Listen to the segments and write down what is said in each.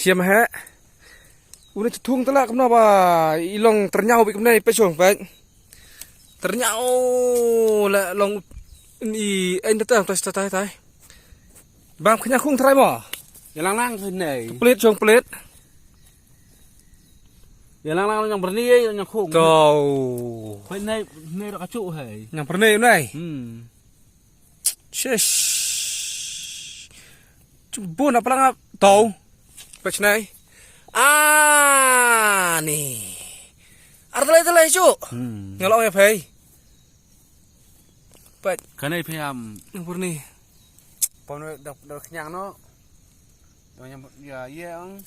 siam ha udah tung telak kenapa ilong ternyau bi kemana pesong baik ternyau lah long ini tetap tai bang kenyang kung terai mo ya lang thôi này pelit chong pelit ya lang yang berni yang khung tàu thôi này này là cá trụ hề yang pernah này shush bun apa lang tàu patch này nih artalai cu ngalok ya pay patch cái này phải làm yang pernah pom đọc nhang nó rồi nhầm giờ ông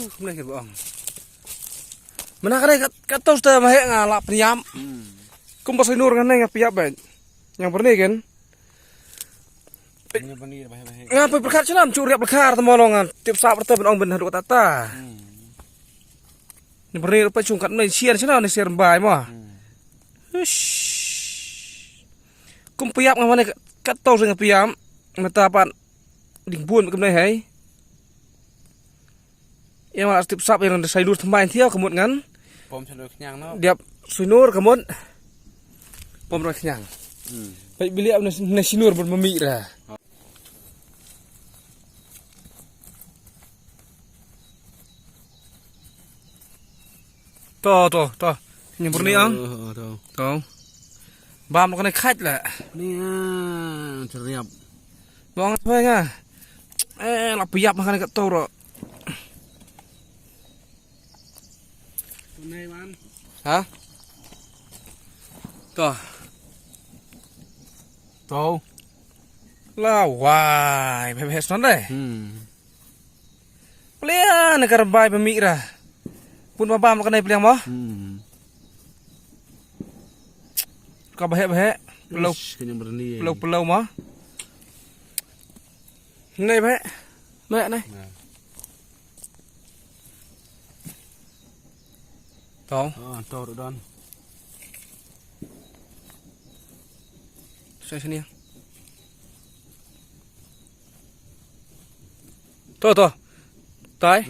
không này kìa bông mana cái này cái tàu tơ mà hệ ngà lạp niam cũng có xây nur cái này ngà piap bệnh yang pernah kan ngapa berkat celam curi berkat temolongan tiap saat bertemu orang benar dua tata ini pernah apa cungkat nih siar celam nih siar bay mah cũng piap ngapa nih cái tàu sing piam người ta bạn đỉnh buồn cái này hay em là tiếp sắp em xây nút thay theo cái một ngắn pom cho được nhang nó đẹp xây nút cái một pom rồi nhang vậy beli apa nih xây nút buat mami ra to yang pernah ang to bam cái này khách là nè chụp bong thôi nha là piap makan cái tàu rồi này man hả to là hoài phải hết nó đây beli negara bay pemik ra pun bam cái này beli apa kau bahaya pelau pelau mah này mẹ này to được đón saya sini to tai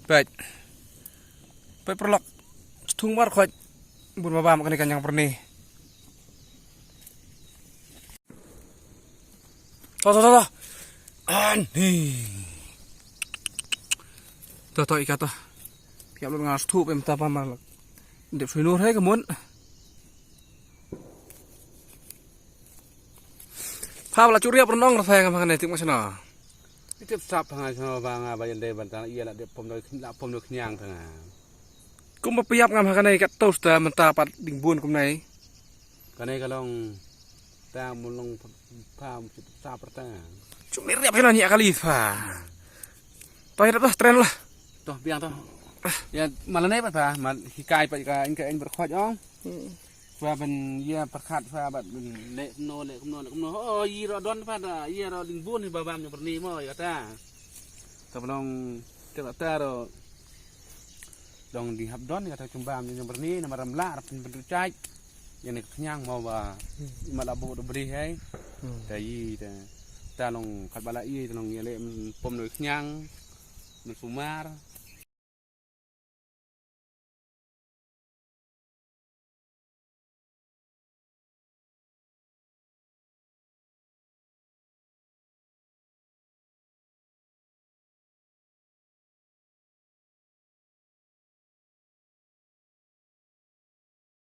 baik baik perlok tung mar khoj bun babam kan ikan yang pernah to nih to ikat to kiap lu ngas thu em ta pa mà đẹp suy nốt hết cái muốn pha là chú riệp nó là phèn cái này tiếng mà sao tiếp sắp thằng cho vàng bây giờ đây bản thân là đẹp pom được nhang thằng cũng mà piap ngam cái này cái toaster mình ta bắt đỉnh buồn cũng này cái này cái long ta muốn long pha sắp ta chúng này riệp hay là nhẹ kali pha tay đó trend lah toh biang toh ya malah nih pak mà khi cài pak cái anh bật khoai ong và bên ya perkat và bên lệ không nô oh iya rồi đón phát là iya rồi đình buôn thì bà bám như bật ní mà ta tập long ta rồi dong đi hấp đón thì ta chung bám như bật ní mà làm lạ bên trái yang này nhang mau và mà là bộ đồ bì hay tại vì ta long khát bà lại ta long nghe lệ pom nồi nhang mình phù mar